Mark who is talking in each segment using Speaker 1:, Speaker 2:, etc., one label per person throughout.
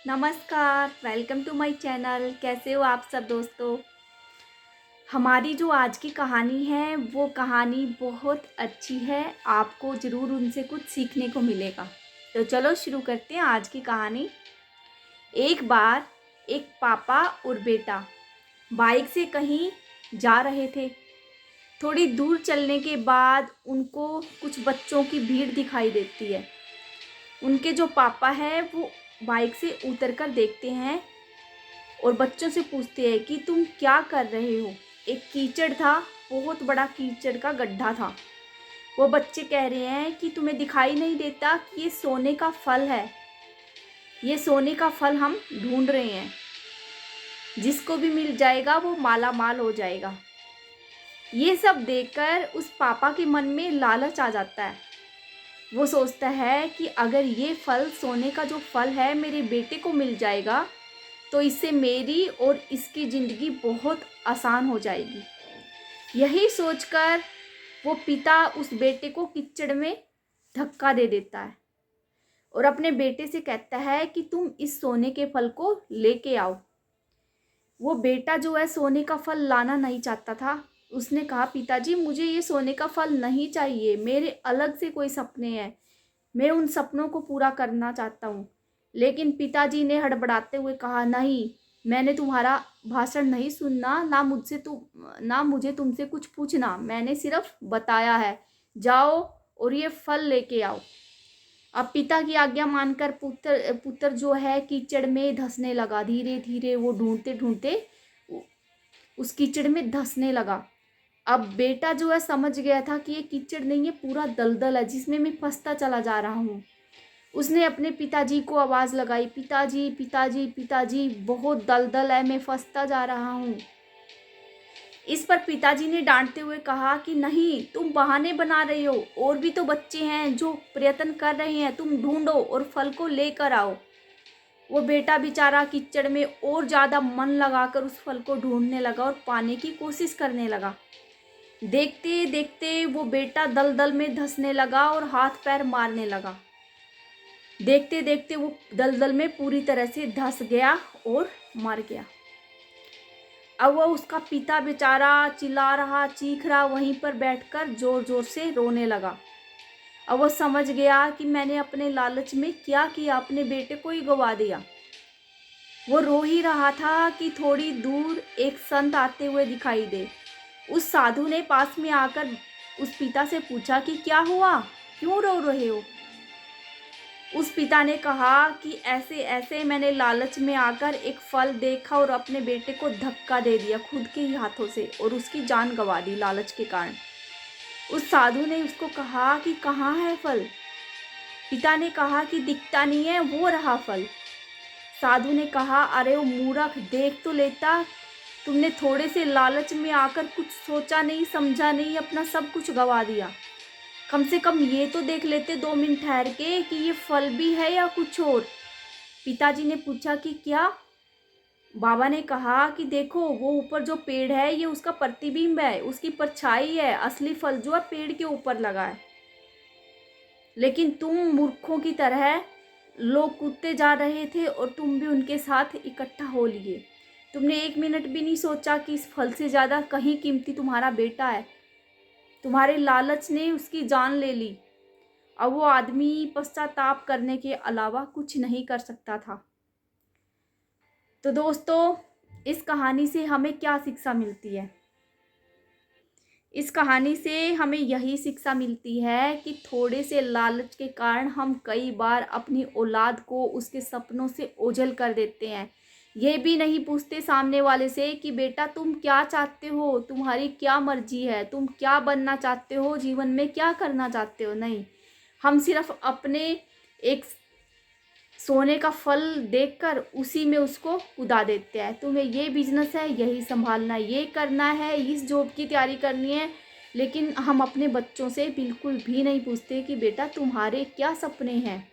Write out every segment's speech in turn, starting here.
Speaker 1: नमस्कार, welcome to my channel. कैसे हो आप सब दोस्तों। हमारी जो आज की कहानी है वो कहानी बहुत अच्छी है। आपको ज़रूर उनसे कुछ सीखने को मिलेगा। तो चलो शुरू करते हैं आज की कहानी। एक बार एक पापा और बेटा बाइक से कहीं जा रहे थे। थोड़ी दूर चलने के बाद उनको कुछ बच्चों की भीड़ दिखाई देती है। उनके जो पापा हैं वो बाइक से उतरकर देखते हैं और बच्चों से पूछते हैं कि तुम क्या कर रहे हो। एक कीचड़ था, बहुत बड़ा कीचड़ का गड्ढा था। वो बच्चे कह रहे हैं कि तुम्हें दिखाई नहीं देता कि ये सोने का फल है। ये सोने का फल हम ढूंढ रहे हैं, जिसको भी मिल जाएगा वो माला माल हो जाएगा। ये सब देखकर उस पापा के मन में लालच आ जाता है। वो सोचता है कि अगर ये फल, सोने का जो फल है, मेरे बेटे को मिल जाएगा तो इससे मेरी और इसकी ज़िंदगी बहुत आसान हो जाएगी। यही सोचकर वो पिता उस बेटे को कीचड़ में धक्का दे देता है और अपने बेटे से कहता है कि तुम इस सोने के फल को लेके आओ। वो बेटा जो है सोने का फल लाना नहीं चाहता था। उसने कहा, पिताजी मुझे ये सोने का फल नहीं चाहिए, मेरे अलग से कोई सपने हैं, मैं उन सपनों को पूरा करना चाहता हूँ। लेकिन पिताजी ने हड़बड़ाते हुए कहा, नहीं, मैंने तुम्हारा भाषण नहीं सुनना, ना मुझे तुमसे कुछ पूछना, मैंने सिर्फ बताया है, जाओ और ये फल लेके आओ। अब पिता की आज्ञा मानकर पुत्र पुत्र जो है कीचड़ में धंसने लगा। धीरे धीरे वो ढूंढते ढूंढते उस कीचड़ में धंसने लगा। अब बेटा जो है समझ गया था कि ये कीचड़ नहीं है, पूरा दलदल है जिसमें मैं फंसता चला जा रहा हूँ। उसने अपने पिताजी को आवाज़ लगाई, पिताजी पिताजी पिताजी, बहुत दलदल है, मैं फंसता जा रहा हूँ। इस पर पिताजी ने डांटते हुए कहा कि नहीं, तुम बहाने बना रहे हो, और भी तो बच्चे हैं जो प्रयत्न कर रहे हैं, तुम ढूंढो और फल को लेकर आओ। वो बेटा बेचारा कीचड़ में और ज़्यादा मन लगाकर उस फल को ढूंढने लगा और पाने की कोशिश करने लगा। देखते देखते वो बेटा दलदल में धंसने लगा और हाथ पैर मारने लगा। देखते देखते वो दलदल में पूरी तरह से धंस गया और मर गया। अब वो उसका पिता बेचारा चिल्ला रहा, चीख रहा, वहीं पर बैठकर जोर जोर से रोने लगा। अब वो समझ गया कि मैंने अपने लालच में क्या किया, अपने बेटे को ही गवा दिया। वो रो ही रहा था कि थोड़ी दूर एक संत आते हुए दिखाई दे। उस साधु ने पास में आकर उस पिता से पूछा कि क्या हुआ, क्यों रो रहे हो। उस पिता ने कहा कि ऐसे ऐसे मैंने लालच में आकर एक फल देखा और अपने बेटे को धक्का दे दिया खुद के ही हाथों से और उसकी जान गंवा दी लालच के कारण। उस साधु ने उसको कहा कि कहाँ है फल। पिता ने कहा कि दिखता नहीं है, वो रहा फल। साधु ने कहा, अरे वो मूर्ख, देख तो लेता, तुमने थोड़े से लालच में आकर कुछ सोचा नहीं, समझा नहीं, अपना सब कुछ गंवा दिया। कम से कम ये तो देख लेते 2 मिनट ठहर के कि ये फल भी है या कुछ और। पिताजी ने पूछा कि क्या। बाबा ने कहा कि देखो, वो ऊपर जो पेड़ है ये उसका प्रतिबिंब है, उसकी परछाई है, असली फल जो है पेड़ के ऊपर लगा है। लेकिन तुम मूर्खों की तरह लोग कूदते जा रहे थे और तुम भी उनके साथ इकट्ठा हो लिए। तुमने 1 मिनट भी नहीं सोचा कि इस फल से ज़्यादा कहीं कीमती तुम्हारा बेटा है। तुम्हारे लालच ने उसकी जान ले ली। अब वो आदमी पश्चाताप करने के अलावा कुछ नहीं कर सकता था। तो दोस्तों, इस कहानी से हमें क्या शिक्षा मिलती है। इस कहानी से हमें यही शिक्षा मिलती है कि थोड़े से लालच के कारण हम कई बार अपनी औलाद को उसके सपनों से ओझल कर देते हैं। ये भी नहीं पूछते सामने वाले से कि बेटा तुम क्या चाहते हो, तुम्हारी क्या मर्जी है, तुम क्या बनना चाहते हो, जीवन में क्या करना चाहते हो। नहीं, हम सिर्फ अपने एक सोने का फल देखकर उसी में उसको कुदा देते हैं। तुम्हें ये बिजनेस है, यही संभालना है, ये करना है, इस जॉब की तैयारी करनी है। लेकिन हम अपने बच्चों से बिल्कुल भी नहीं पूछते कि बेटा तुम्हारे क्या सपने हैं।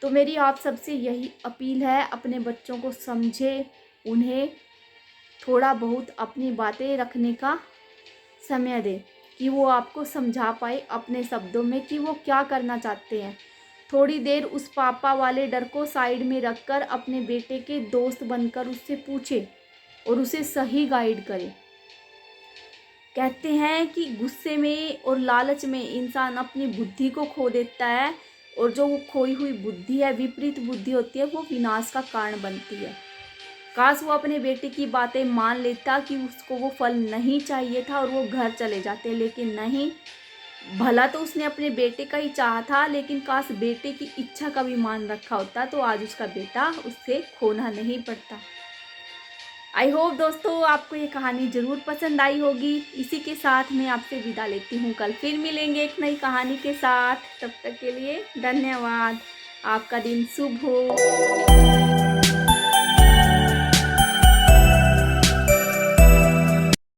Speaker 1: तो मेरी आप सबसे यही अपील है, अपने बच्चों को समझे, उन्हें थोड़ा बहुत अपनी बातें रखने का समय दें कि वो आपको समझा पाए अपने शब्दों में कि वो क्या करना चाहते हैं। थोड़ी देर उस पापा वाले डर को साइड में रखकर अपने बेटे के दोस्त बनकर उससे पूछे और उसे सही गाइड करे। कहते हैं कि गुस्से में और लालच में इंसान अपनी बुद्धि को खो देता है, और जो वो खोई हुई बुद्धि है, विपरीत बुद्धि होती है, वो विनाश का कारण बनती है। काश वो अपने बेटे की बातें मान लेता कि उसको वो फल नहीं चाहिए था और वो घर चले जाते, लेकिन नहीं। भला तो उसने अपने बेटे का ही चाहा था, लेकिन काश बेटे की इच्छा का भी मान रखा होता तो आज उसका बेटा उससे खोना नहीं पड़ता। आई होप दोस्तों आपको ये कहानी ज़रूर पसंद आई होगी। इसी के साथ मैं आपसे विदा लेती हूँ। कल फिर मिलेंगे एक नई कहानी के साथ। तब तक के लिए धन्यवाद। आपका दिन शुभ हो।